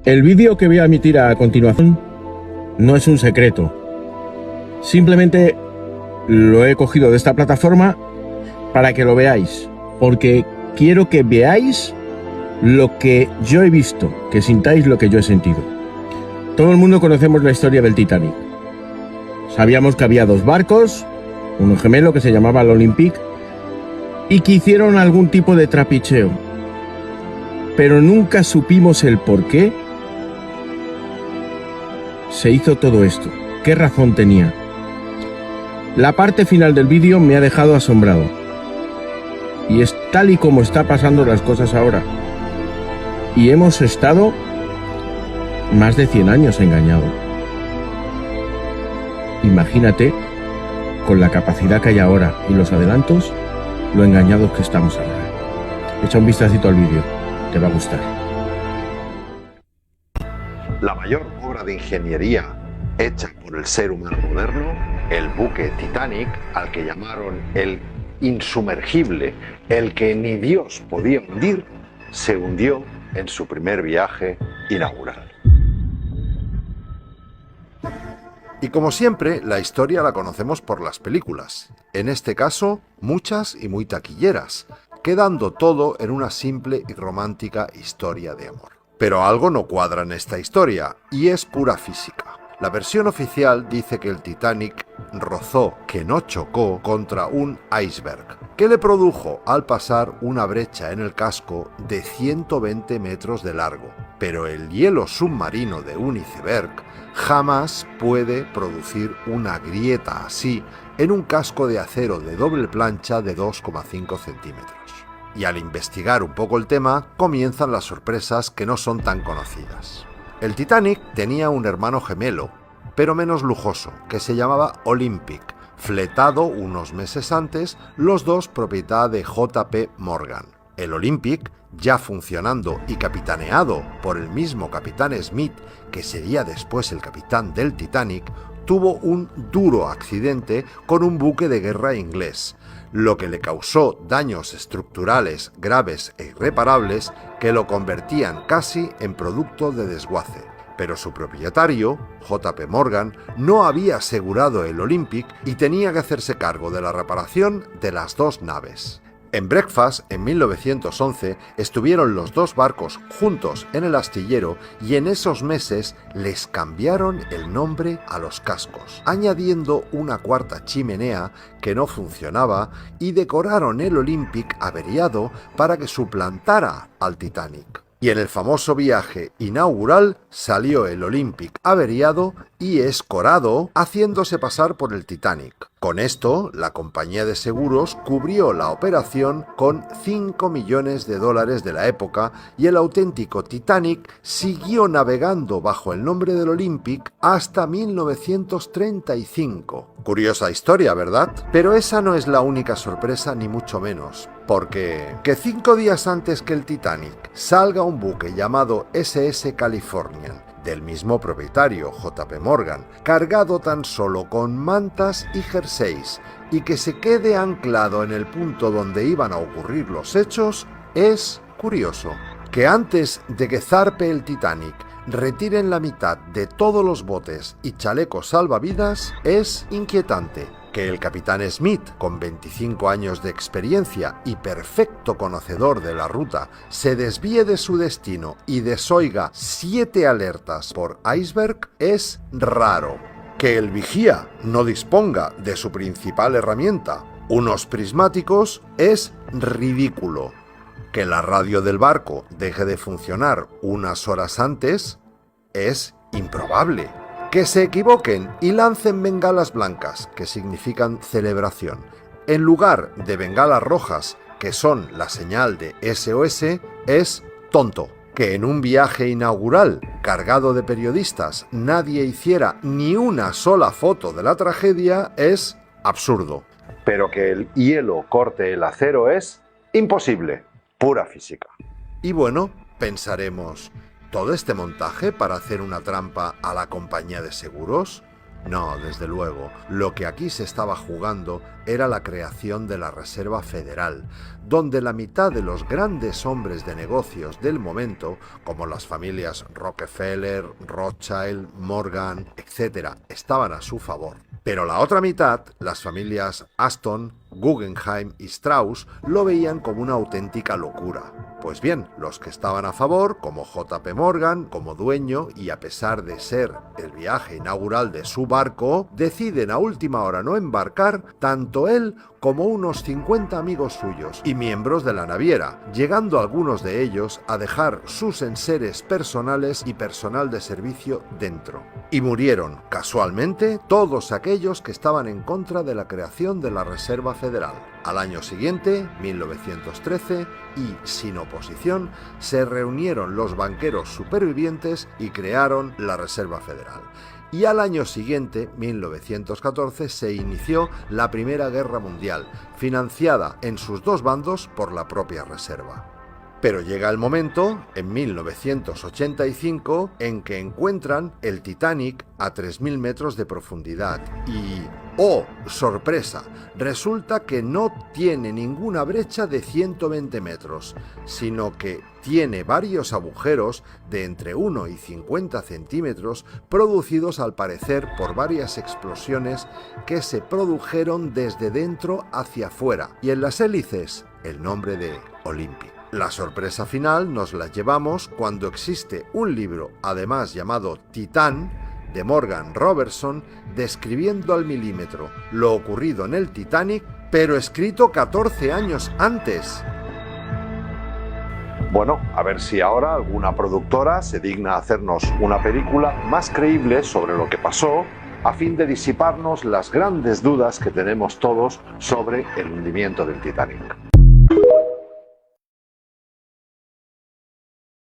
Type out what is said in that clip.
El vídeo que voy a emitir a continuación no es un secreto. Simplemente lo he cogido de esta plataforma para que lo veáis, porque quiero que veáis lo que yo he visto, que sintáis lo que yo he sentido. Todo el mundo conocemos la historia del Titanic. Sabíamos que había dos barcos, uno gemelo que se llamaba el Olympic, y que hicieron algún tipo de trapicheo. Pero nunca supimos el por qué se hizo todo esto. ¿Qué razón tenía? La parte final del vídeo me ha dejado asombrado. Y es tal y como está pasando las cosas ahora. Y hemos estado más de 100 años engañados. Imagínate, con la capacidad que hay ahora y los adelantos, lo engañados que estamos ahora. Echa un vistacito al vídeo, te va a gustar. La mayor obra de ingeniería hecha por el ser humano moderno, el buque Titanic, al que llamaron el insumergible, el que ni Dios podía hundir, se hundió en su primer viaje inaugural. Y como siempre, la historia la conocemos por las películas. En este caso, muchas y muy taquilleras, quedando todo en una simple y romántica historia de amor. Pero algo no cuadra en esta historia, y es pura física. La versión oficial dice que el Titanic rozó, que no chocó, contra un iceberg, que le produjo al pasar una brecha en el casco de 120 metros de largo. Pero el hielo submarino de un iceberg jamás puede producir una grieta así en un casco de acero de doble plancha de 2,5 centímetros. Y al investigar un poco el tema, comienzan las sorpresas que no son tan conocidas. El Titanic tenía un hermano gemelo, pero menos lujoso, que se llamaba Olympic, fletado unos meses antes, los dos propiedad de JP Morgan. El Olympic, ya funcionando y capitaneado por el mismo capitán Smith, que sería después el capitán del Titanic, tuvo un duro accidente con un buque de guerra inglés, lo que le causó daños estructurales graves e irreparables que lo convertían casi en producto de desguace. Pero su propietario, JP Morgan, no había asegurado el Olympic y tenía que hacerse cargo de la reparación de las dos naves. En Breakfast, en 1911, estuvieron los dos barcos juntos en el astillero y en esos meses les cambiaron el nombre a los cascos, añadiendo una cuarta chimenea que no funcionaba y decoraron el Olympic averiado para que suplantara al Titanic. Y en el famoso viaje inaugural salió el Olympic averiado y escorado, haciéndose pasar por el Titanic. Con esto, la compañía de seguros cubrió la operación con $5 millones de la época y el auténtico Titanic siguió navegando bajo el nombre del Olympic hasta 1935. Curiosa historia, ¿verdad? Pero esa no es la única sorpresa, ni mucho menos. Porque 5 días antes que el Titanic salga un buque llamado SS Californian, del mismo propietario, JP Morgan, cargado tan solo con mantas y jerseys, y que se quede anclado en el punto donde iban a ocurrir los hechos, es curioso. Que antes de que zarpe el Titanic retiren la mitad de todos los botes y chalecos salvavidas es inquietante. Que el capitán Smith, con 25 años de experiencia y perfecto conocedor de la ruta, se desvíe de su destino y desoiga 7 alertas por iceberg es raro. Que el vigía no disponga de su principal herramienta, unos prismáticos, es ridículo. Que la radio del barco deje de funcionar unas horas antes es improbable. Que se equivoquen y lancen bengalas blancas, que significan celebración, en lugar de bengalas rojas, que son la señal de SOS, es tonto. Que en un viaje inaugural cargado de periodistas nadie hiciera ni una sola foto de la tragedia es absurdo. Pero que el hielo corte el acero es imposible, pura física. Y bueno, pensaremos, ¿todo este montaje para hacer una trampa a la compañía de seguros? No, desde luego, lo que aquí se estaba jugando era la creación de la Reserva Federal, donde la mitad de los grandes hombres de negocios del momento, como las familias Rockefeller, Rothschild, Morgan, etc., estaban a su favor. Pero la otra mitad, las familias Aston, Guggenheim y Strauss, lo veían como una auténtica locura. Pues bien, los que estaban a favor, como JP Morgan, como dueño y a pesar de ser el viaje inaugural de su barco, deciden a última hora no embarcar tanto él como unos 50 amigos suyos y miembros de la naviera, llegando algunos de ellos a dejar sus enseres personales y personal de servicio dentro. Y murieron, casualmente, todos aquellos que estaban en contra de la creación de la Reserva Federal. Al año siguiente, 1913, y sin oposición, se reunieron los banqueros supervivientes y crearon la Reserva Federal. Y al año siguiente, 1914, se inició la Primera Guerra Mundial, financiada en sus dos bandos por la propia Reserva. Pero llega el momento, en 1985, en que encuentran el Titanic a 3.000 metros de profundidad y... ¡oh, sorpresa! Resulta que no tiene ninguna brecha de 120 metros, sino que tiene varios agujeros de entre 1 y 50 centímetros producidos al parecer por varias explosiones que se produjeron desde dentro hacia afuera, y en las hélices el nombre de Olympic. La sorpresa final nos la llevamos cuando existe un libro, además llamado Titán, de Morgan Robertson, describiendo al milímetro lo ocurrido en el Titanic, pero escrito 14 años antes. Bueno, a ver si ahora alguna productora se digna a hacernos una película más creíble sobre lo que pasó, a fin de disiparnos las grandes dudas que tenemos todos sobre el hundimiento del Titanic.